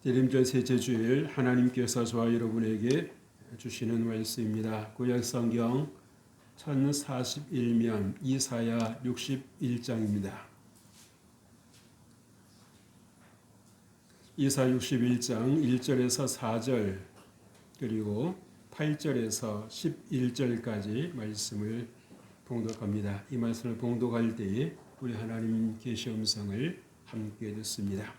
대림절 셋째 주일 하나님께서 저와 여러분에게 주시는 말씀입니다. 구약성경 1041면 이사야 61장입니다. 이사야 61장 1절에서 4절 그리고 8절에서 11절까지 말씀을 봉독합니다. 이 말씀을 봉독할 때에 우리 하나님 계시 음성을 함께 듣습니다.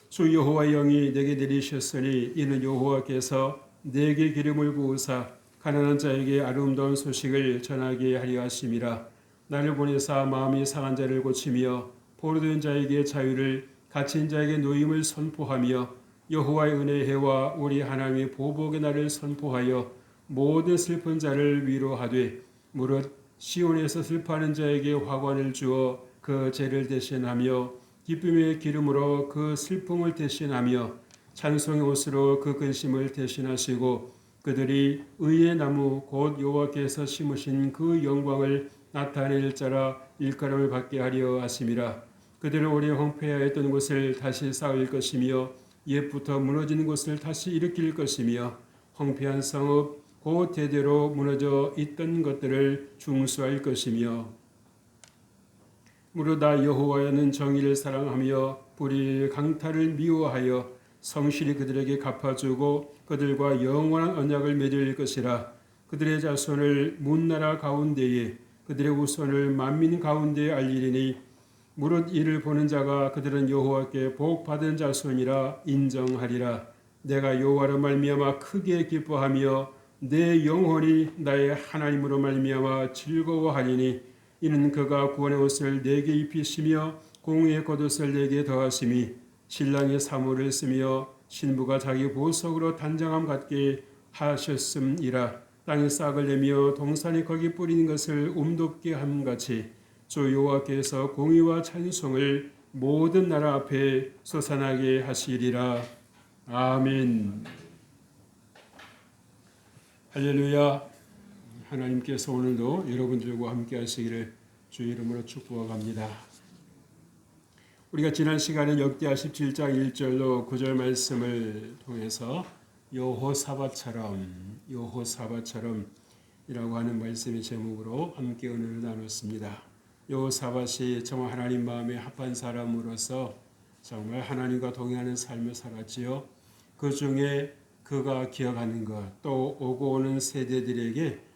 주 여호와의 영이 내게 내리셨으니 이는 여호와께서 내게 기름을 부으사 가난한 자에게 아름다운 소식을 전하게 하려 하심이라. 나를 보내사 마음이 상한 자를 고치며 포로된 자에게 자유를 갇힌 자에게 노임을 선포하며 여호와의 은혜의 해와 우리 하나님의 보복의 날을 선포하여 모든 슬픈 자를 위로하되 무릇 시온에서 슬퍼하는 자에게 화관을 주어 그 죄를 대신하며 기쁨의 기름으로 그 슬픔을 대신하며 찬송의 옷으로 그 근심을 대신하시고 그들이 의의 나무 곧 여호와께서 심으신 그 영광을 나타낼 자라 일컬음을 받게 하려 하심이라. 그들은 오래 황폐하였던 곳을 다시 쌓을 것이며 옛부터 무너진 곳을 다시 일으킬 것이며 황폐한 성읍 곧 대대로 무너져 있던 것들을 중수할 것이며 무릇 나 여호와는 정의를 사랑하며 불의의 강탈을 미워하여 성실히 그들에게 갚아주고 그들과 영원한 언약을 맺을 것이라. 그들의 자손을 문나라 가운데에 그들의 후손을 만민 가운데에 알리리니 무릇 이를 보는 자가 그들은 여호와께 복 받은 자손이라 인정하리라. 내가 여호와로 말미암아 크게 기뻐하며 내 영혼이 나의 하나님으로 말미암아 즐거워하리니 이는 그가 구원의 옷을 내게 입히시며 공의의 겉옷을 내게 더하심이 신랑이 사모를 쓰며 신부가 자기 보석으로 단장함 같게 하셨음이라. 땅이 싹을 내며 동산이 거기 뿌리는 것을 움돋게 함같이 주 여호와께서 공의와 찬송을 모든 나라 앞에 솟아나게 하시리라. 아멘. 할렐루야. 하나님께서 오늘도 여러분들과 함께 하시기를 주의 이름으로 축복합니다. 우리가 지난 시간에 역대하 17장 1절로 9절 말씀을 통해서 여호사밧처럼 이라고 하는 말씀의 제목으로 함께 은혜를 나눴습니다. 여호사밧이 정말 하나님 마음에 합한 사람으로서 정말 하나님과 동행하는 삶을 살았지요. 그 중에 그가 기억하는 것, 또 오고 오는 세대들에게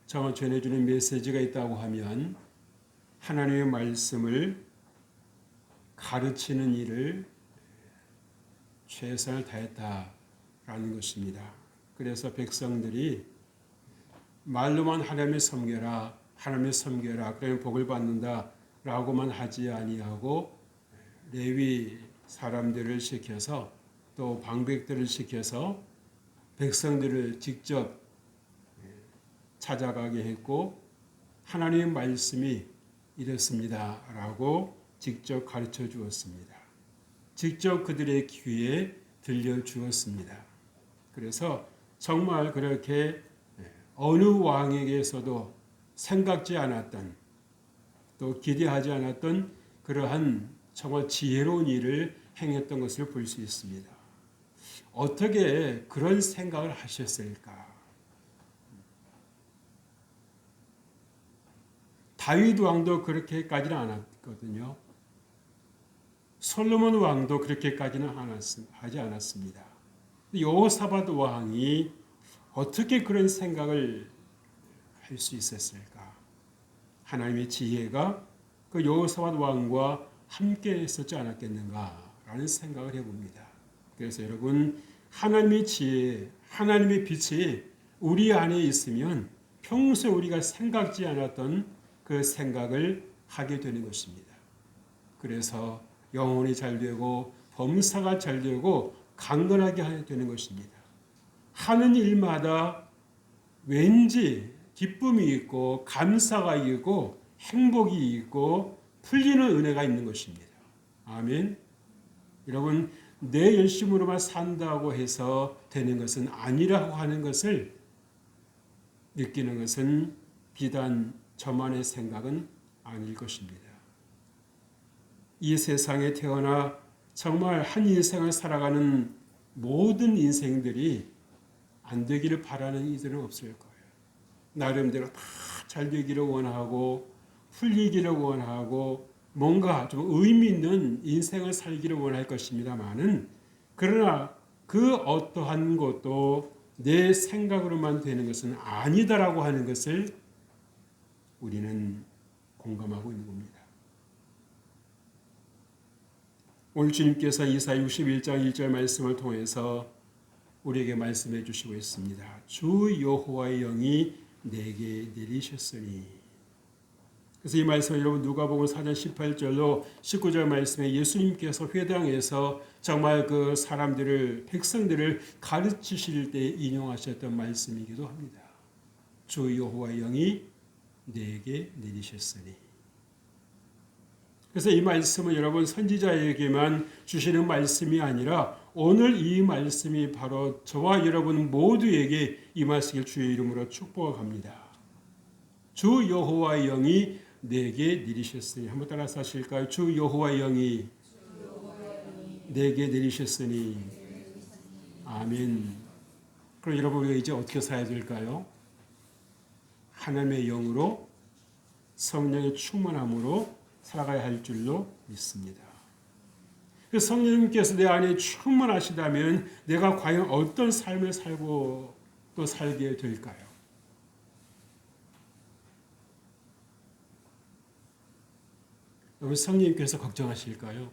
정말 전해주는 메시지가 있다고 하면 하나님의 말씀을 가르치는 일을 최선을 다했다라는 것입니다. 그래서 백성들이 말로만 하나님을 섬겨라 그러면 복을 받는다라고만 하지 아니하고 레위 사람들을 시켜서 또 방백들을 시켜서 백성들을 직접 찾아가게 했고 하나님의 말씀이 이렇습니다 라고 직접 가르쳐 주었습니다. 직접 그들의 귀에 들려주었습니다. 그래서 정말 그렇게 어느 왕에게서도 생각지 않았던 또 기대하지 않았던 그러한 정말 지혜로운 일을 행했던 것을 볼 수 있습니다. 어떻게 그런 생각을 하셨을까? 다윗 왕도 그렇게까지는 않았거든요. 솔로몬 왕도 그렇게까지는 하지 않았습니다. 여호사밧 왕이 어떻게 그런 생각을 할 수 있었을까? 하나님의 지혜가 그 여호사밧 왕과 함께 있었지 않았겠는가라는 생각을 해봅니다. 그래서 여러분, 하나님의 지혜, 하나님의 빛이 우리 안에 있으면 평소에 우리가 생각지 않았던 그 생각을 하게 되는 것입니다. 그래서 영혼이 잘 되고 범사가 잘 되고 강건하게 되는 것입니다. 하는 일마다 왠지 기쁨이 있고 감사가 있고 행복이 있고 풀리는 은혜가 있는 것입니다. 아멘. 여러분, 내 열심으로만 산다고 해서 되는 것은 아니라고 하는 것을 느끼는 것은 비단 저만의 생각은 아닐 것입니다. 이 세상에 태어나 정말 한 인생을 살아가는 모든 인생들이 안 되기를 바라는 이들은 없을 거예요. 나름대로 다 잘 되기를 원하고 풀리기를 원하고 뭔가 좀 의미 있는 인생을 살기를 원할 것입니다만은 그러나 그 어떠한 것도 내 생각으로만 되는 것은 아니다라고 하는 것을 우리는 공감하고 있는 겁니다. 오늘 주님께서 이사야 61장 1절 말씀을 통해서 우리에게 말씀해 주시고 있습니다. 주 여호와의 영이 내게 내리셨으니. 그래서 이 말씀을 여러분 누가복음 4장 18절로 19절 말씀에 예수님께서 회당에서 정말 그 사람들을 백성들을 가르치실 때 인용하셨던 말씀이기도 합니다. 주 여호와의 영이 내게 내리셨으니. 그래서 이 말씀은 여러분 선지자에게만 주시는 말씀이 아니라 오늘 이 말씀이 바로 저와 여러분 모두에게 임하시길 주의 이름으로 축복합니다. 주 여호와의 영이 내게 내리셨으니. 한번 따라서 하실까요? 주 여호와의 영이 내게 내리셨으니. 아멘. 그럼 여러분 우리가 이제 어떻게 살아야 될까요? 하나님의 영으로 성령의 충만함으로 살아가야 할 줄로 믿습니다. 그 성령님께서 내 안에 충만하시다면 내가 과연 어떤 삶을 살고 또 살게 될까요? 여러분 성령님께서 걱정하실까요?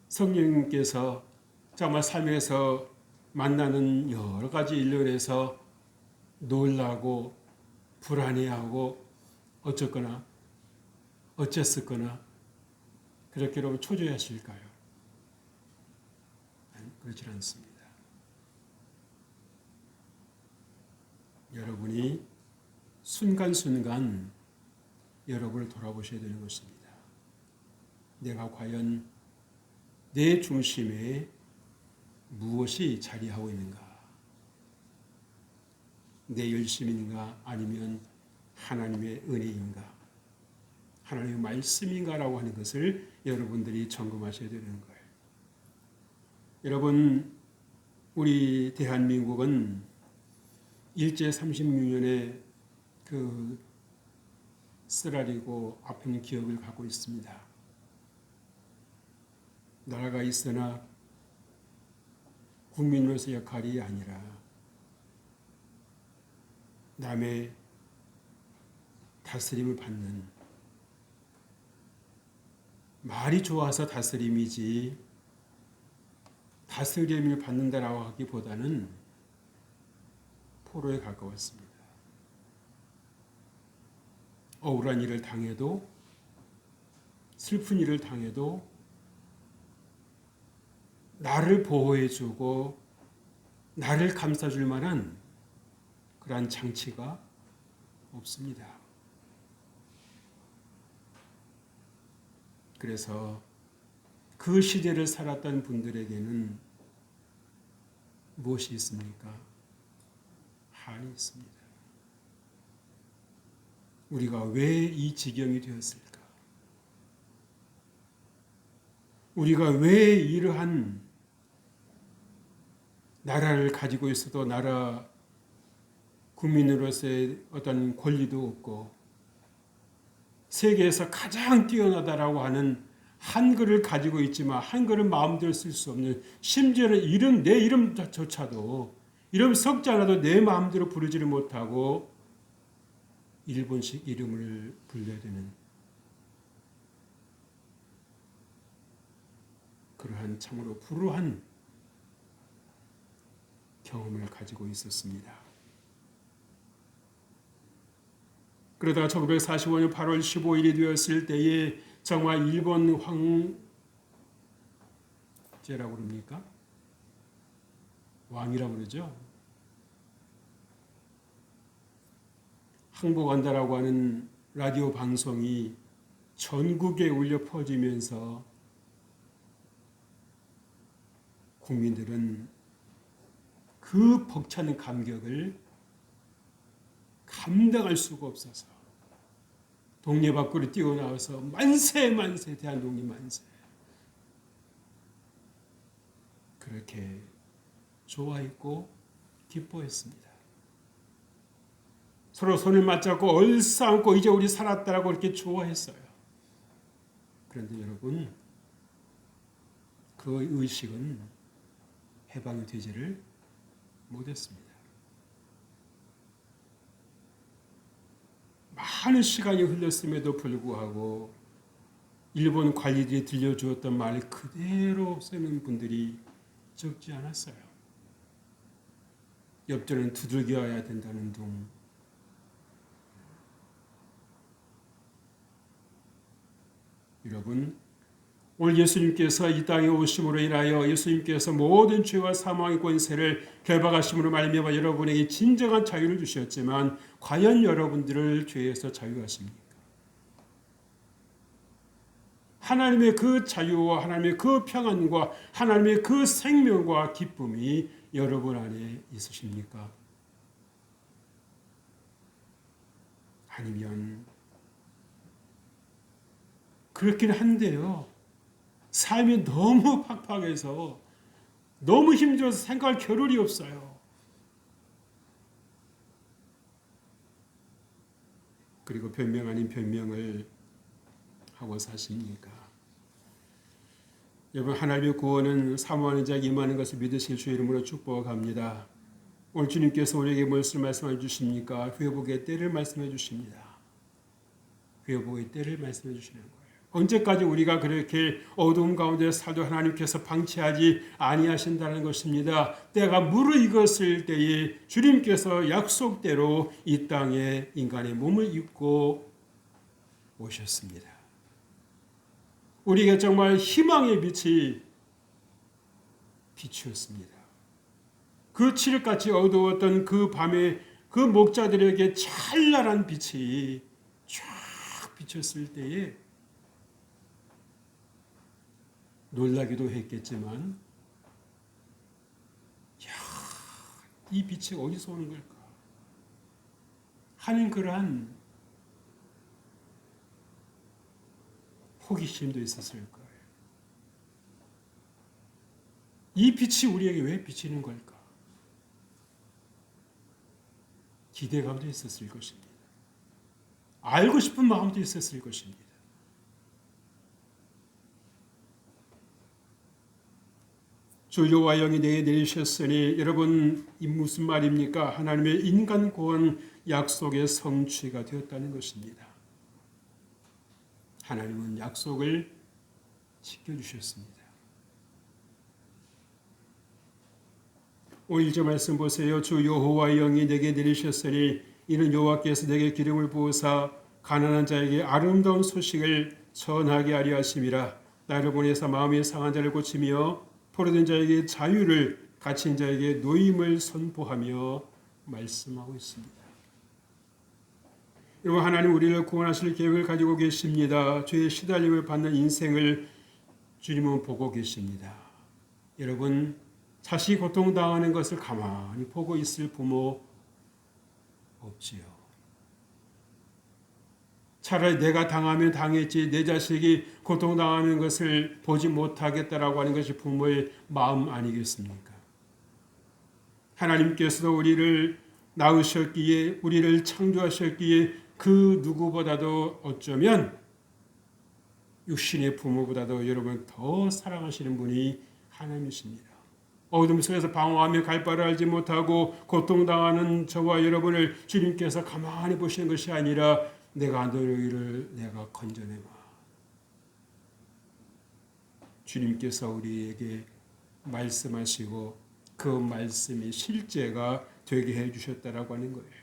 성령님께서 정말 삶에서 만나는 여러 가지 일련에서 놀라고 불안해하고 어쨌거나 어쨌었거나 그렇게 여러분 초조해하실까요? 그렇지 않습니다. 여러분이 순간순간 여러분을 돌아보셔야 되는 것입니다. 내가 과연 내 중심에 무엇이 자리하고 있는가? 내 열심인가 아니면 하나님의 은혜인가? 하나님의 말씀인가라고 하는 것을 여러분들이 점검하셔야 되는 거예요. 여러분, 우리 대한민국은 일제 36년의 그 쓰라리고 아픈 기억을 갖고 있습니다. 나라가 있으나 국민으로서 역할이 아니라 남의 다스림을 받는, 말이 좋아서 다스림이지 다스림을 받는다라고 하기보다는 포로에 가까웠습니다. 억울한 일을 당해도 슬픈 일을 당해도 나를 보호해주고 나를 감싸줄 만한 그러한 장치가 없습니다. 그래서 그 시대를 살았던 분들에게는 무엇이 있습니까? 한이 있습니다. 우리가 왜 이 지경이 되었을까? 우리가 왜 이러한 나라를 가지고 있어도 나라 국민으로서의 어떤 권리도 없고 세계에서 가장 뛰어나다라고 하는 한글을 가지고 있지만 한글은 마음대로 쓸 수 없는, 심지어는 내 이름조차도 이름 섞지 않아도 내 마음대로 부르지를 못하고 일본식 이름을 불러야 되는 그러한 참으로 불우한 경험을 가지고 있었습니다. 그러다가 1945년 8월 15일이 되었을 때에 정말 일본 황제라고 그럽니까? 왕이라고 그러죠. 항복한다라고 하는 라디오 방송이 전국에 울려 퍼지면서 국민들은 그 벅찬 감격을 감당할 수가 없어서 동네 밖으로 뛰어나와서 만세 만세 대한독립 만세, 그렇게 좋아했고 기뻐했습니다. 서로 손을 맞잡고 얼싸안고 이제 우리 살았다라고 그렇게 좋아했어요. 그런데 여러분, 그 의식은 해방이 되지를 못했습니다. 많은 시간이 흘렀음에도 불구하고 일본 관리들이 들려주었던 말을 그대로 쓰는 분들이 적지 않았어요. 엽전은 두들겨야 된다는 둥, 여러분, 오늘 예수님께서 이 땅에 오심으로 인하여 예수님께서 모든 죄와 사망의 권세를 결박하심으로 말미암아 여러분에게 진정한 자유를 주셨지만 과연 여러분들을 죄에서 자유하십니까? 하나님의 그 자유와 하나님의 그 평안과 하나님의 그 생명과 기쁨이 여러분 안에 있으십니까? 아니면 그렇긴 한데요. 삶이 너무 팍팍해서 너무 힘들어서 생각할 겨를이 없어요. 그리고 변명 아닌 변명을 하고 사십니까? 여러분, 하나님의 구원은 사모하는 자에게 임하는 것을 믿으실 주의 이름으로 축복합니다. 오늘 주님께서 우리에게 무엇을 말씀해 주십니까? 회복의 때를 말씀해 주십니다. 회복의 때를 말씀해 주시는 거예요. 언제까지 우리가 그렇게 어두움 가운데 살도 하나님께서 방치하지 아니하신다는 것입니다. 때가 무르익었을 때에 주님께서 약속대로 이 땅에 인간의 몸을 입고 오셨습니다. 우리에게 정말 희망의 빛이 비추었습니다. 그 칠흑같이 어두웠던 그 밤에 그 목자들에게 찬란한 빛이 쫙 비쳤을 때에 놀라기도 했겠지만, 이 빛이 어디서 오는 걸까? 하는 그러한 호기심도 있었을 거예요. 이 빛이 우리에게 왜 비치는 걸까? 기대감도 있었을 것입니다. 알고 싶은 마음도 있었을 것입니다. 주 여호와 영이 내게 내리셨으니, 여러분, 이 무슨 말입니까? 하나님의 인간 구원 약속의 성취가 되었다는 것입니다. 하나님은 약속을 지켜주셨습니다. 오늘 1절 말씀 보세요. 주 여호와 영이 내게 내리셨으니 이는 여호와께서 내게 기름을 부으사 가난한 자에게 아름다운 소식을 전하게 하려 하심이라. 나를 보내사 마음이 상한 자를 고치며 포로된 자에게 자유를, 갇힌 자에게 노임을 선포하며 말씀하고 있습니다. 여러분, 하나님 우리를 구원하실 계획을 가지고 계십니다. 죄의 시달림을 받는 인생을 주님은 보고 계십니다. 여러분, 자식이 고통당하는 것을 가만히 보고 있을 부모 없지요. 차라리 내가 당하면 당했지 내 자식이 고통당하는 것을 보지 못하겠다라고 하는 것이 부모의 마음 아니겠습니까? 하나님께서도 우리를 낳으셨기에, 우리를 창조하셨기에 그 누구보다도 어쩌면 육신의 부모보다도 여러분 더 사랑하시는 분이 하나님이십니다. 어둠 속에서 방황하며 갈 바를 알지 못하고 고통당하는 저와 여러분을 주님께서 가만히 보시는 것이 아니라 내가 너희를 내가 건져내마. 주님께서 우리에게 말씀하시고 그 말씀이 실제가 되게 해주셨다라고 하는 거예요.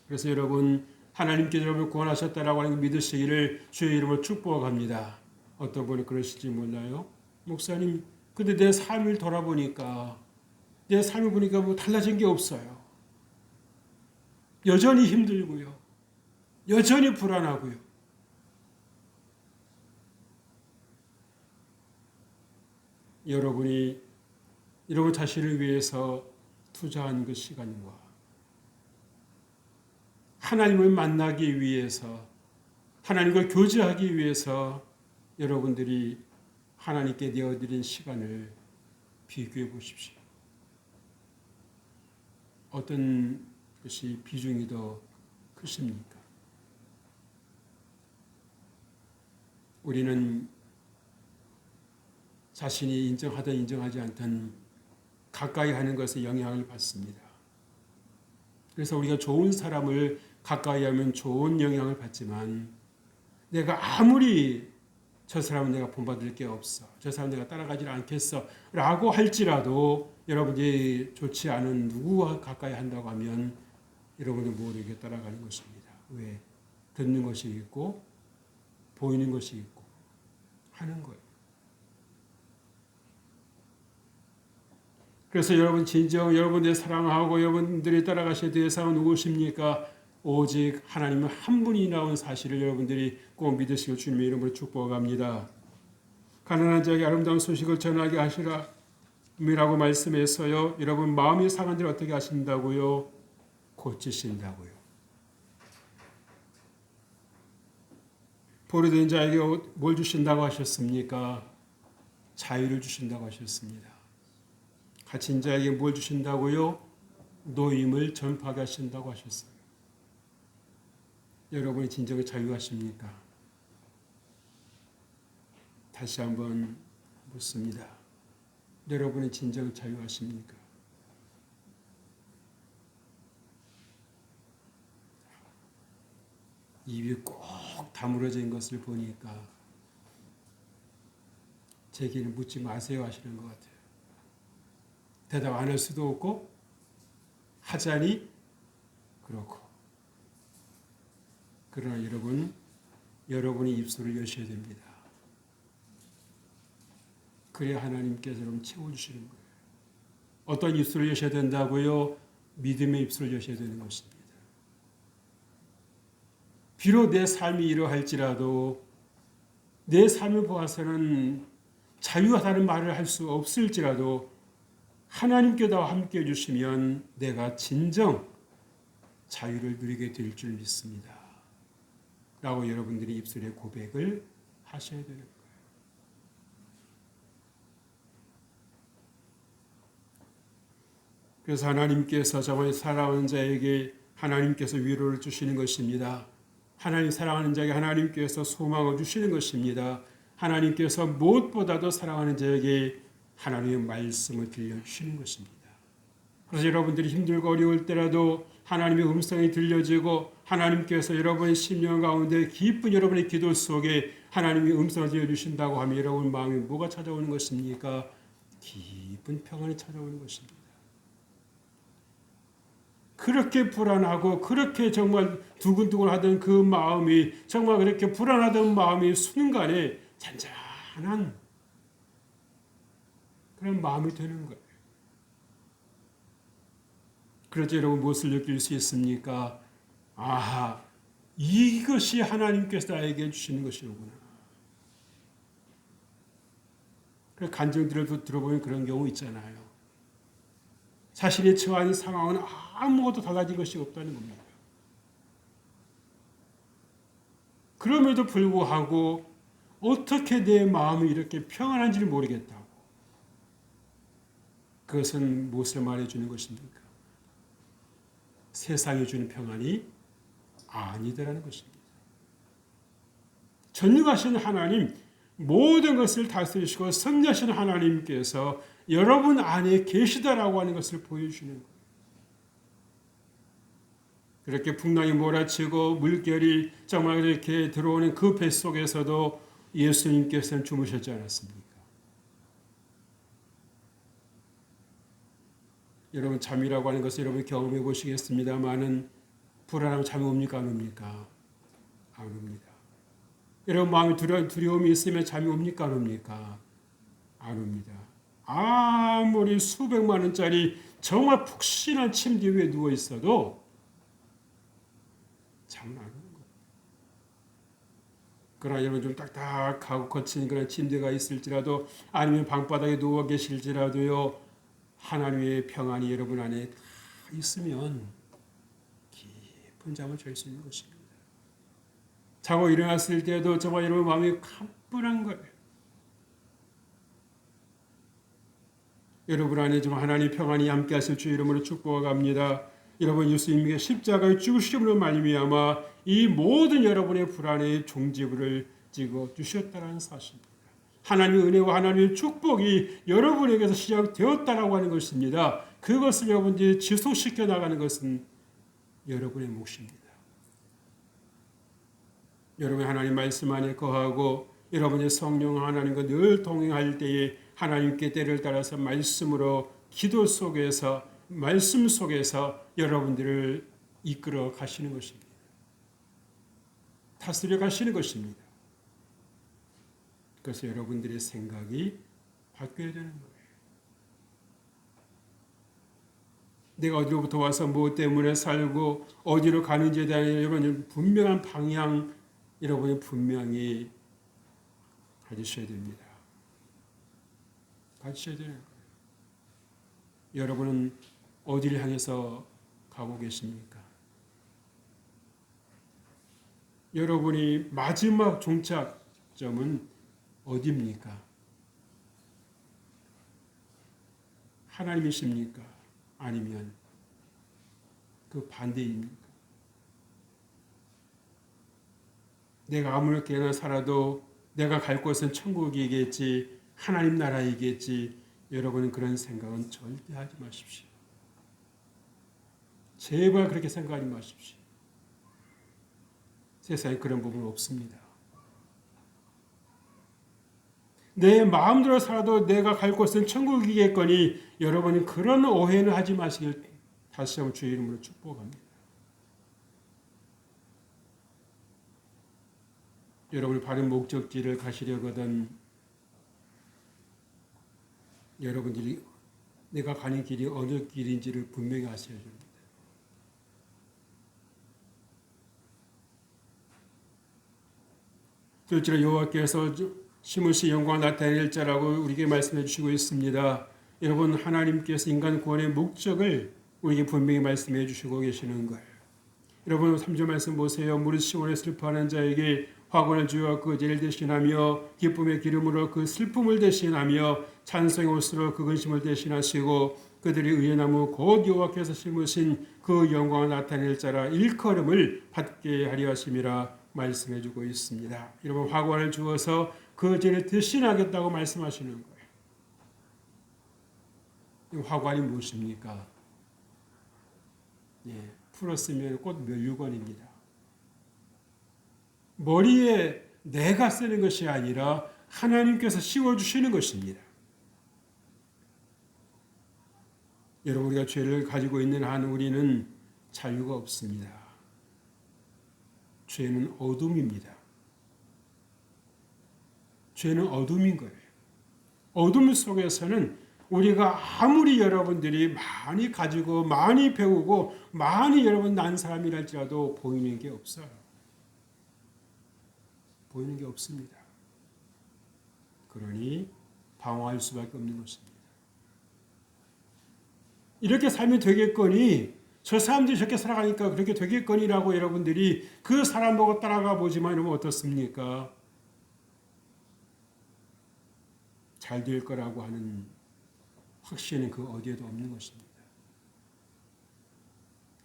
그래서 여러분, 하나님께서 여러분을 구원하셨다라고 하는 걸 믿으시기를 주의 이름으로 축복합니다. 어떤 분이 그러실지 몰라요. 목사님, 근데 내 삶을 돌아보니까, 내 삶을 보니까 뭐 달라진 게 없어요. 여전히 힘들고요. 여전히 불안하고요. 여러분이 여러분 자신을 위해서 투자한 그 시간과 하나님을 만나기 위해서, 하나님과 교제하기 위해서 여러분들이 하나님께 내어드린 시간을 비교해 보십시오. 어떤 것이 비중이 더 크십니까? 우리는 자신이 인정하든 인정하지 않든 가까이 하는 것에 영향을 받습니다. 그래서 우리가 좋은 사람을 가까이 하면 좋은 영향을 받지만 내가 아무리 저 사람은 내가 본받을 게 없어, 저 사람 내가 따라가지 않겠어 라고 할지라도 여러분이 좋지 않은 누구와 가까이 한다고 하면 여러분이 모르게 따라가는 것입니다. 왜? 듣는 것이 있고 보이는 것이 있고 하는 거예요. 그래서 여러분 진정 여러분들이 사랑하고 여러분들이 따라가셔야 될 대상은 누구십니까? 오직 하나님은 한 분이 나온 사실을 여러분들이 꼭 믿으시고 주님의 이름으로 축복합니다. 가난한 자에게 아름다운 소식을 전하게 하시라 이라고 말씀해서요. 여러분 마음이 상한 자를 어떻게 하신다고요? 고치신다고요. 보류된 자에게 뭘 주신다고 하셨습니까? 자유를 주신다고 하셨습니다. 갇힌 자에게 뭘 주신다고요? 노임을 전파하게 하신다고 하셨어요. 여러분이 진정한 자유하십니까? 다시 한번 묻습니다. 여러분이 진정 자유하십니까? 입이 꼭 다물어진 것을 보니까 제게는 묻지 마세요 하시는 것 같아요. 대답 안 할 수도 없고 하자니 그렇고. 그러나 여러분이 입술을 여셔야 됩니다. 그래야 하나님께서 여러분 채워주시는 거예요. 어떤 입술을 여셔야 된다고요? 믿음의 입술을 여셔야 되는 것입니다. 비록 내 삶이 이러할지라도 내 삶을 보아서는 자유하다는 말을 할 수 없을지라도 하나님께서 함께해 주시면 내가 진정 자유를 누리게 될 줄 믿습니다. 라고 여러분들이 입술의 고백을 하셔야 되는 거예요. 그래서 하나님께서 저번에 사랑하는 자에게 하나님께서 위로를 주시는 것입니다. 하나님 사랑하는 자에게 하나님께서 소망을 주시는 것입니다. 하나님께서 무엇보다도 사랑하는 자에게 하나님의 말씀을 들려주시는 것입니다. 그래서 여러분들이 힘들고 어려울 때라도 하나님의 음성이 들려지고 하나님께서 여러분의 심령 가운데 깊은 여러분의 기도 속에 하나님의 음성을 들려주신다고 하면 여러분 마음에 뭐가 찾아오는 것입니까? 깊은 평안이 찾아오는 것입니다. 그렇게 불안하고 그렇게 정말 두근두근하던 그 마음이 정말 그렇게 불안하던 마음이 순간에 잔잔한 그런 마음이 되는 거예요. 그래서 여러분 무엇을 느낄 수 있습니까? 아하, 이것이 하나님께서 나에게 주시는 것이로구나. 그 간증들을 들어보면 그런 경우 있잖아요. 자신이 처한 상황은 아무것도 달라진 것이 없다는 겁니다. 그럼에도 불구하고 어떻게 내 마음이 이렇게 평안한지를 모르겠다고. 그것은 무엇을 말해주는 것입니까? 세상이 주는 평안이 아니더라는 것입니다. 전능하신 하나님, 모든 것을 다스리시고 섭리하신 하나님께서 여러분 안에 계시다라고 하는 것을 보여주시는 거예요. 그렇게 풍랑이 몰아치고 물결이 정말 이렇게 들어오는 그 뱃속에서도 예수님께서는 주무셨지 않았습니까? 여러분 잠이라고 하는 것을 여러분 경험해 보시겠습니다만은 불안하면 잠이 옵니까 안 옵니까? 안 옵니다. 여러분 마음에 두려움이 있으면 잠이 옵니까 안 옵니까? 안 옵니다. 아무리 수백만 원짜리 정말 푹신한 침대 위에 누워 있어도 잠은 안 오는 거예요. 그러나 여러분 좀 딱딱하고 거친 그런 침대가 있을지라도 아니면 방바닥에 누워 계실지라도요 하나님의 평안이 여러분 안에 다 있으면 깊은 잠을 잘 수 있는 것입니다. 자고 일어났을 때도 정말 여러분 마음이 가뿐한 거예요. 여러분 안에 좀 하나님 평안이 함께 하실 주 이름으로 축복합니다. 여러분 예수님께 십자가의 죽으심으로 말미암아 이 모든 여러분의 불안의 종지부를 찍어 주셨다는 사실입니다. 하나님의 은혜와 하나님의 축복이 여러분에게서 시작되었다라고 하는 것입니다. 그것을 여러분들이 지속시켜 나가는 것은 여러분의 몫입니다. 여러분이 하나님 말씀 안에 거하고 여러분의 성령 하나님과 늘 동행할 때에 하나님께 때를 따라서 말씀으로 기도 속에서 말씀 속에서 여러분들을 이끌어 가시는 것입니다. 다스려 가시는 것입니다. 그래서 여러분들의 생각이 바뀌어야 되는 거예요. 내가 어디로부터 와서 무엇 때문에 살고 어디로 가는지에 대한 여러분 분명한 방향 여러분이 분명히 가지셔야 됩니다. 가지셔야 되는 거예요. 여러분은 어디를 향해서 가고 계십니까? 여러분이 마지막 종착점은 어디입니까? 하나님이십니까? 아니면 그 반대입니까? 내가 아무렇게나 살아도 내가 갈 곳은 천국이겠지, 하나님 나라이겠지. 여러분은 그런 생각은 절대 하지 마십시오. 제발 그렇게 생각하지 마십시오. 세상에 그런 부분 없습니다. 내 마음대로 살아도 내가 갈 곳은 천국이겠거니 여러분이 그런 오해는 하지 마시길 다시 한번 주의 이름으로 축복합니다. 여러분이 바른 목적지를 가시려거든 여러분들이 내가 가는 길이 어느 길인지를 분명히 아셔야 됩니다. 둘째로 여호와께서 심으신 영광 나타낼 자라고 우리에게 말씀해 주시고 있습니다. 여러분 하나님께서 인간 구원의 목적을 우리에게 분명히 말씀해 주시고 계시는 거예요. 여러분 3절 말씀 보세요. 무릇 시온에 슬퍼하는 자에게 화관을 주어 그 죄를 대신하며 기쁨의 기름으로 그 슬픔을 대신하며 찬송의 옷으로 그 근심을 대신하시고 그들이 의의 나무 곧 여호와께서 심으신 그 영광을 나타낼 자라 일컬음을 받게 하려 하심이라 말씀해 주고 있습니다. 여러분 화관을 주어서 그 죄를 대신하겠다고 말씀하시는 거예요. 이 화관이 무엇입니까? 풀었으면 곧 면류관입니다. 머리에 내가 쓰는 것이 아니라 하나님께서 씌워주시는 것입니다. 여러분 우리가 죄를 가지고 있는 한 우리는 자유가 없습니다. 죄는 어둠입니다. 죄는 어둠인 거예요. 어둠 속에서는 우리가 아무리 여러분들이 많이 가지고 많이 배우고 많이 여러분 난 사람이랄지라도 보이는 게 없어요. 보이는 게 없습니다. 그러니 방황할 수밖에 없는 것입니다. 이렇게 살면 되겠거니 저 사람들이 저렇게 살아가니까 그렇게 되겠거니라고 여러분들이 그 사람 보고 따라가 보지만 여러분 어떻습니까? 잘 될 거라고 하는 확신은 그 어디에도 없는 것입니다.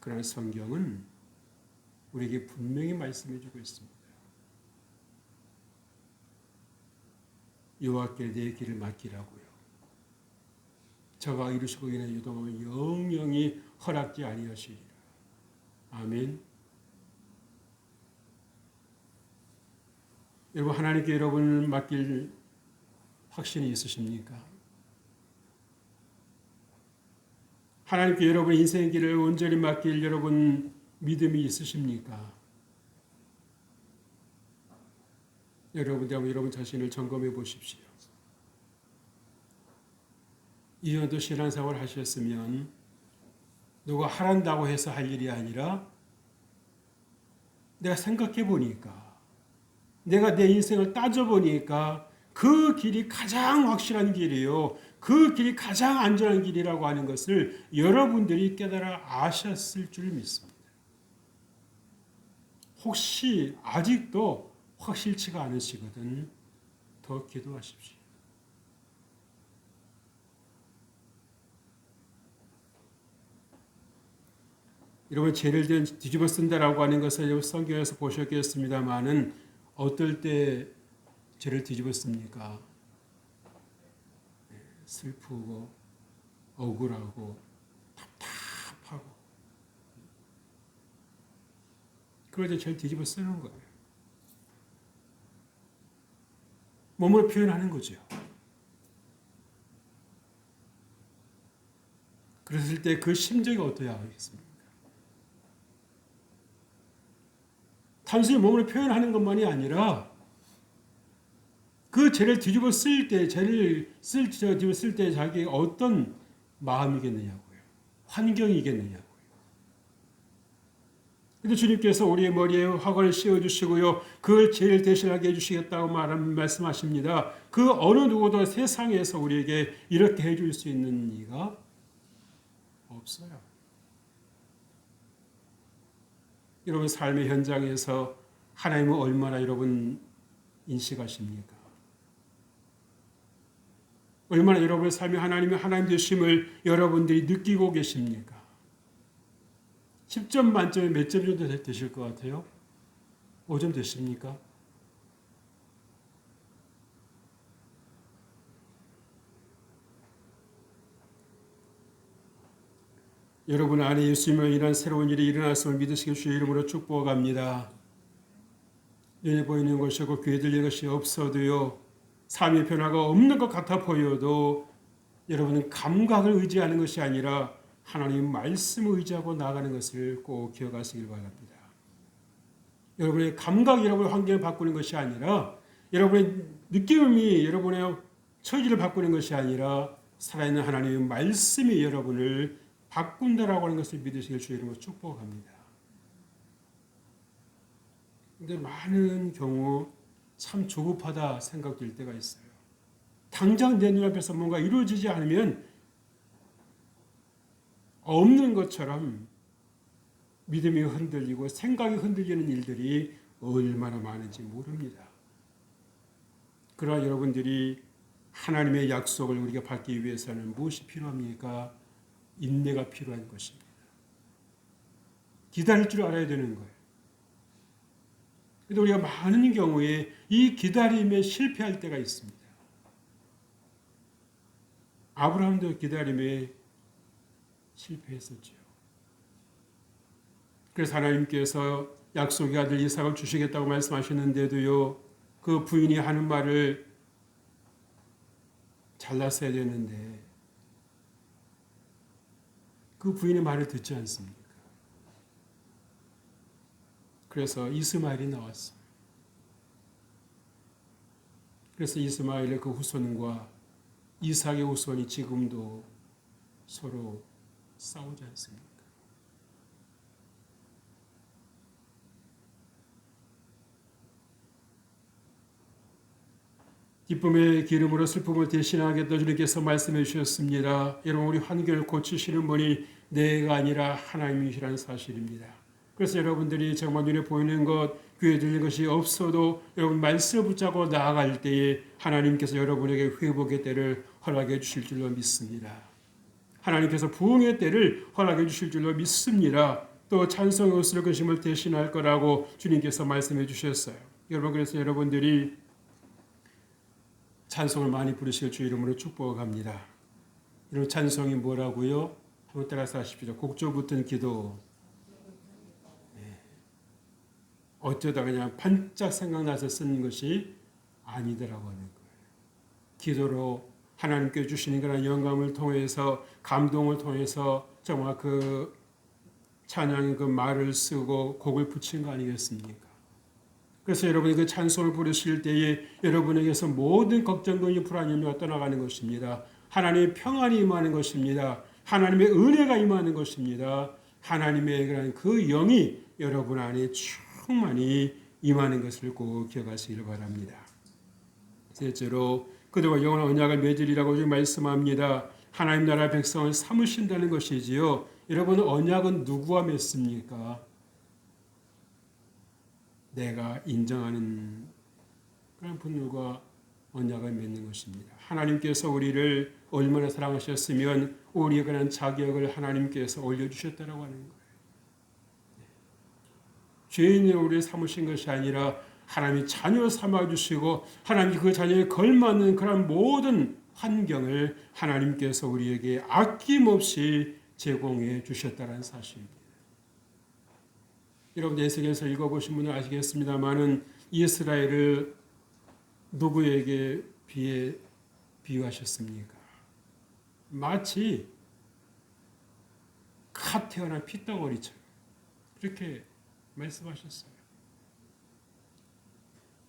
그러나 성경은 우리에게 분명히 말씀해 주고 있습니다. 여호와께 내 길을 맡기라고요. 저가 이루시고 인해 유동하면 영영이 허락지 아니하시리라. 아멘. 여러분 하나님께 여러분을 맡길 확신이 있으십니까? 하나님께 여러분 인생의 길을 온전히 맡길 여러분 믿음이 있으십니까? 여러분 자신을 점검해 보십시오. 이전도 신앙생활 하셨으면 누가 하란다고 해서 할 일이 아니라 내가 생각해 보니까 내가 내 인생을 따져보니까 그 길이 가장 확실한 길이요. 그 길이 가장 안전한 길이라고 하는 것을 여러분들이 깨달아 아셨을 줄 믿습니다. 혹시 아직도 확실치가 않으시거든 더 기도하십시오. 여러분 죄를 뒤집어 쓴다라고 하는 것을 성경에서 보셨겠습니다만은 어떨 때 죄를 뒤집어 씁니까? 슬프고 억울하고 답답하고 그럴 때 죄를 뒤집어 쓰는 거예요. 몸으로 표현하는 거죠. 그랬을 때 그 심정이 어떠해야 하겠습니까? 단순히 몸으로 표현하는 것만이 아니라 그 죄를 뒤집어 쓸 때, 뒤집어 쓸 때 자기가 어떤 마음이겠느냐고요. 환경이겠느냐고요. 근데 주님께서 우리의 머리에 화관을 씌워주시고요. 그 죄를 대신하게 해주시겠다고 말씀하십니다. 그 어느 누구도 세상에서 우리에게 이렇게 해줄 수 있는 이가 없어요. 여러분 삶의 현장에서 하나님을 얼마나 여러분 인식하십니까? 얼마나 여러분의 삶이 하나님의 하나님 되심을 여러분들이 느끼고 계십니까? 10점 만점에 몇 점 정도 되실 것 같아요? 5점 되십니까? 여러분 안에 예수님으로 인한 새로운 일이 일어났음을 믿으시길 주의 이름으로 축복합니다. 눈에 보이는 것이고 귀에 들리는 것이 없어도요. 삶의 변화가 없는 것 같아 보여도 여러분은 감각을 의지하는 것이 아니라 하나님 말씀을 의지하고 나아가는 것을 꼭 기억하시길 바랍니다. 여러분의 감각이 여러분의 환경을 바꾸는 것이 아니라 여러분의 느낌이 여러분의 처지를 바꾸는 것이 아니라 살아있는 하나님의 말씀이 여러분을 바꾼다라고 하는 것을 믿으시길 주의 이름으로 축복합니다. 그런데 많은 경우 참 조급하다 생각될 때가 있어요. 당장 내 눈앞에서 뭔가 이루어지지 않으면 없는 것처럼 믿음이 흔들리고 생각이 흔들리는 일들이 얼마나 많은지 모릅니다. 그러나 여러분들이 하나님의 약속을 우리가 받기 위해서는 무엇이 필요합니까? 인내가 필요한 것입니다. 기다릴 줄 알아야 되는 거예요. 그런데 우리가 많은 경우에 이 기다림에 실패할 때가 있습니다. 아브라함도 기다림에 실패했었죠. 그래서 하나님께서 약속의 아들 이삭을 주시겠다고 말씀하셨는데도요. 그 부인이 하는 말을 잘랐어야 되는데 그 부인의 말을 듣지 않습니까? 그래서 이스마엘이 나왔어요. 그래서 이스마엘의 그 후손과 이삭의 후손이 지금도 서로 싸우지 않습니까? 기쁨의 기름으로 슬픔을 대신하겠다 주님께서 말씀해 주셨습니다. 여러분 우리 환경을 고치시는 분이 내가 아니라 하나님이시라는 사실입니다. 그래서 여러분들이 정말 눈에 보이는 것, 귀에 들리는 것이 없어도 여러분 말씀을 붙잡고 나아갈 때에 하나님께서 여러분에게 회복의 때를 허락해 주실 줄로 믿습니다. 하나님께서 부흥의 때를 허락해 주실 줄로 믿습니다. 또 찬송의 옷으로 근심을 대신할 거라고 주님께서 말씀해 주셨어요. 여러분 그래서 여러분들이 찬송을 많이 부르실 주 이름으로 축복합니다. 이런 찬송이 뭐라고요? 한번 따라서 하십시오. 곡조 붙은 기도. 네. 어쩌다 그냥 반짝 생각나서 쓴 것이 아니더라고 하는 거예요. 기도로 하나님께 주시는 그런 영감을 통해서 감동을 통해서 정말 그 찬양의 그 말을 쓰고 곡을 붙인 거 아니겠습니까? 그래서 여러분이 그 찬송을 부르실 때에 여러분에게서 모든 걱정과 불안함이 떠나가는 것입니다. 하나님의 평안이 임하는 것입니다. 하나님의 은혜가 임하는 것입니다. 하나님의 그 영이 여러분 안에 충만히 임하는 것을 꼭 기억하시길 바랍니다. 셋째로 그들과 영원한 언약을 맺으리라고 지금 말씀합니다. 하나님 나라 백성을 삼으신다는 것이지요. 여러분 언약은 누구와 맺습니까? 내가 인정하는 그런 분들과 언약을 맺는 것입니다. 하나님께서 우리를 얼마나 사랑하셨으면 우리의 그런 자격을 하나님께서 올려주셨다고 하는 거예요. 죄인으로 우리를 삼으신 것이 아니라 하나님이 자녀 삼아주시고 하나님이 그 자녀에 걸맞는 그런 모든 환경을 하나님께서 우리에게 아낌없이 제공해 주셨다는 사실입니다. 여러분 예수께서 읽어보신 분은 아시겠습니다만은 이스라엘을 누구에게 비유하셨습니까? 마치 갓 태어난 피덩어리처럼 그렇게 말씀하셨어요.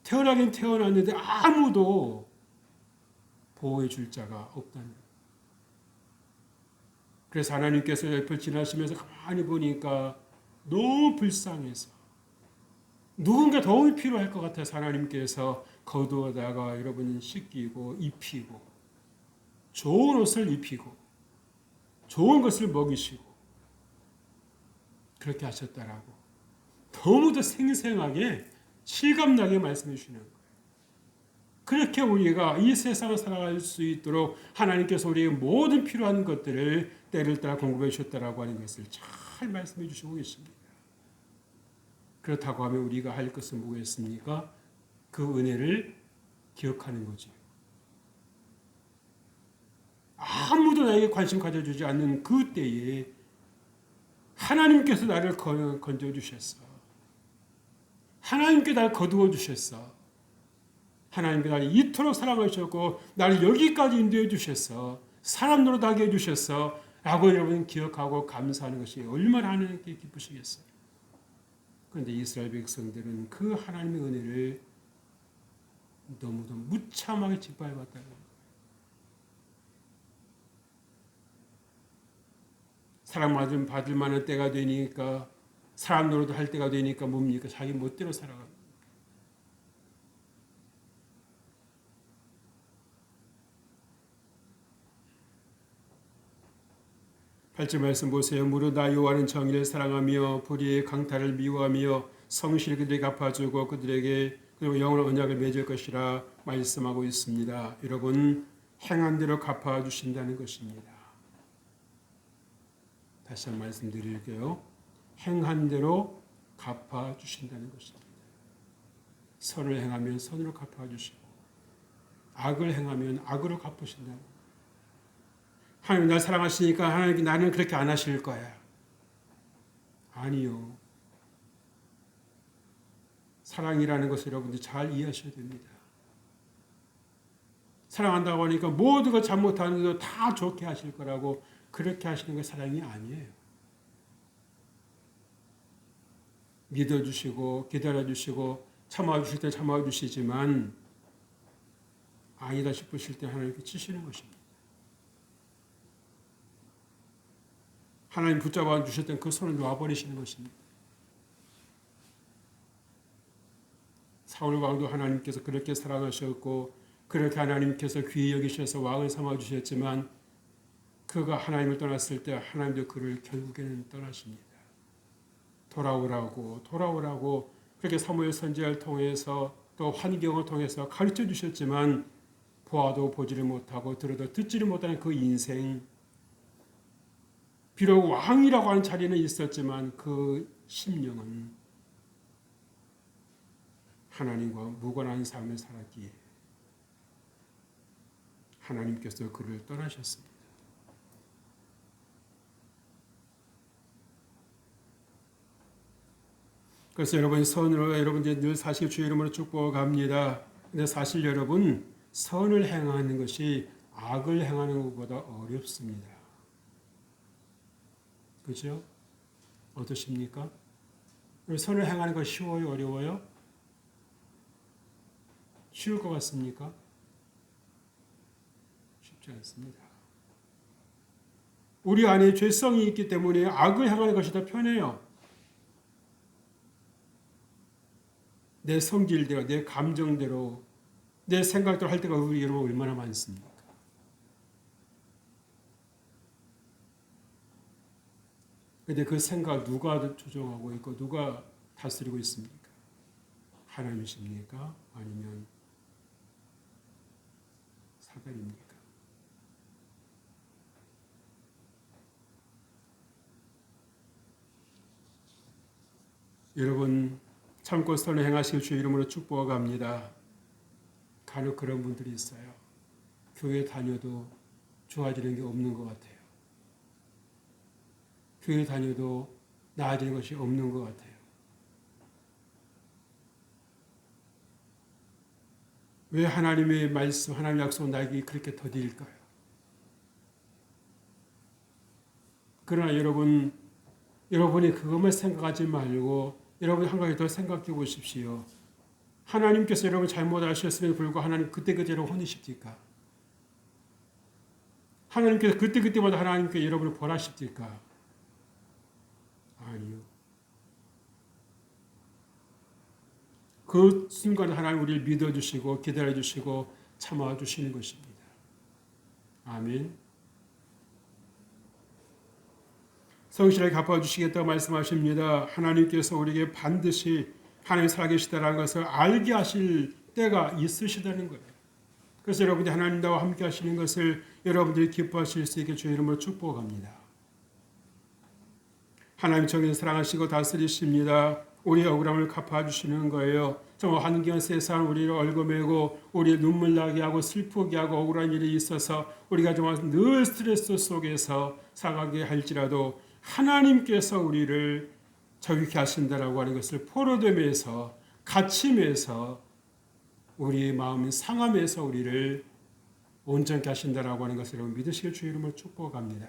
태어나긴 태어났는데 아무도 보호해 줄 자가 없다는 거예요. 그래서 하나님께서 옆을 지나시면서 가만히 보니까 너무 불쌍해서 누군가 도움이 필요할 것 같아서 하나님께서 거두어다가 여러분 씻기고 입히고 좋은 옷을 입히고 좋은 것을 먹이시고 그렇게 하셨다라고 너무도 생생하게 실감나게 말씀해 주시는 거예요. 그렇게 우리가 이 세상을 살아갈 수 있도록 하나님께서 우리의 모든 필요한 것들을 때를 따라 공급해 주셨다라고 하는 것을 잘 말씀해 주시고 계십니다. 그렇다고 하면 우리가 할 것은 뭐겠습니까? 그 은혜를 기억하는 거죠. 아무도 나에게 관심 가져주지 않는 그 때에 하나님께서 나를 건져주셨어. 하나님께 나를 거두어 주셨어. 하나님께 나를 이토록 사랑하셨고 나를 여기까지 인도해 주셨어. 사람 노릇하게 해주셨어. 라고 여러분 기억하고 감사하는 것이 얼마나 하나님께 기쁘시겠어요. 그런데 이스라엘 백성들은 그 하나님의 은혜를 너무도 무참하게 짓밟았다는 거예요. 사랑받을 만한 때가 되니까 사람 노릇 할 때가 되니까 뭡니까? 자기 멋대로 살아갑니다. 팔절 말씀 보세요. 무릇 나 여호와는 정의를 사랑하며 불의의 강탈을 미워하며 성실히 그들에게 갚아주고 그들에게 그리고 영원한 언약을 맺을 것이라 말씀하고 있습니다. 여러분 행한 대로 갚아주신다는 것입니다. 다시 한번 말씀드릴게요. 행한 대로 갚아주신다는 것입니다. 선을 행하면 선으로 갚아주시고 악을 행하면 악으로 갚으신다는 것입니다. 하나님 날 사랑하시니까 하나님 나는 그렇게 안 하실 거야. 아니요. 사랑이라는 것을 여러분들 잘 이해하셔야 됩니다. 사랑한다고 하니까 모든 것 잘못하는 거 다 좋게 하실 거라고 그렇게 하시는 게 사랑이 아니에요. 믿어주시고 기다려주시고 참아주실 때 참아주시지만 아니다 싶으실 때 하나님께 치시는 것입니다. 하나님 붙잡아 주셨던 그 손을 놔버리시는 것입니다. 사울 왕도 하나님께서 그렇게 사랑하셨고 그렇게 하나님께서 귀히 여기셔서 왕을 삼아주셨지만 그가 하나님을 떠났을 때 하나님도 그를 결국에는 떠나십니다. 돌아오라고 그렇게 사무엘 선지자를 통해서 또 환경을 통해서 가르쳐 주셨지만 보아도 보지를 못하고 들어도 듣지를 못하는 그 인생, 비록 왕이라고 하는 자리는 있었지만 그 심령은 하나님과 무관한 삶을 살았기에 하나님께서 그를 떠나셨습니다. 그래서 여러분 선으로 여러분들이 늘 사실 주의 이름으로 축복합니다. 근데 사실 여러분 선을 행하는 것이 악을 행하는 것보다 어렵습니다. 그렇죠? 어떠십니까? 선을 행하는 거 쉬워요? 어려워요? 쉬울 것 같습니까? 쉽지 않습니다. 우리 안에 죄성이 있기 때문에 악을 행하는 것이 더 편해요. 내 성질대로, 내 감정대로, 내 생각대로 할 때가 우리 여러분 얼마나 많습니까? 그런데 그 생각 누가 조종하고 있고 누가 다스리고 있습니까? 하나님이십니까? 아니면 사단입니까? 여러분 참고 선을 행하실 주의 이름으로 축복합니다. 간혹 그런 분들이 있어요. 교회 다녀도 좋아지는 게 없는 것 같아요. 교회 다녀도 나아지는 것이 없는 것 같아요. 왜 하나님의 말씀, 하나님의 약속 나에게 그렇게 더딜까요? 그러나 여러분이 그것만 생각하지 말고 여러분이 한 가지 더 생각해 보십시오. 하나님께서 여러분 잘못하셨음에도 불구하고 하나님 그때그때로 혼이십니까? 하나님께서 그때그때마다 하나님께 여러분을 벌하십니까? 아니요. 그 순간 하나님 우리를 믿어주시고 기다려주시고 참아주시는 것입니다. 아멘. 성실하게 갚아주시겠다고 말씀하십니다. 하나님께서 우리에게 반드시 하나님 살아계시다라는 것을 알게 하실 때가 있으시다는 거예요. 그래서 여러분들이 하나님 나와 함께 하시는 것을 여러분들이 기뻐하실 수 있게 주의 이름으로 축복합니다. 하나님 정해서 사랑하시고 다스리십니다. 우리의 억울함을 갚아주시는 거예요. 정말 환경 세상 우리를 얽어매고 우리 눈물 나게 하고 슬프게 하고 억울한 일이 있어서 우리가 정말 늘 스트레스 속에서 살아가게 할지라도 하나님께서 우리를 자유케 하신다라고 하는 것을 포로됨에서 갇힘에서 우리의 마음이 상함에서 우리를 온전케 하신다라고 하는 것을 여러분 믿으시길 주의 이름으로 축복합니다.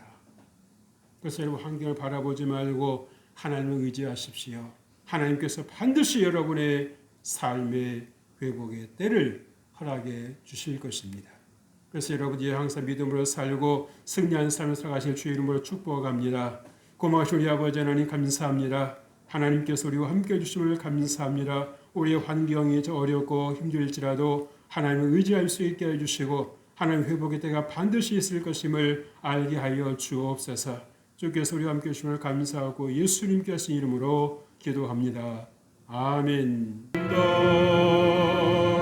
그래서 여러분 환경을 바라보지 말고 하나님을 의지하십시오. 하나님께서 반드시 여러분의 삶의 회복의 때를 허락해 주실 것입니다. 그래서 여러분이 항상 믿음으로 살고 승리한 삶을 살아가실 주의 이름으로 축복합니다. 고마우신 우리 아버지 하나님 감사합니다. 하나님께서 우리와 함께 해주심을 감사합니다. 우리의 환경이 어렵고 힘들지라도 하나님을 의지할 수 있게 해주시고 하나님 회복의 때가 반드시 있을 것임을 알게 하여 주옵소서. 주께서 우리와 함께 해주심을 감사하고 예수님께서 이름으로 기도합니다. 아멘.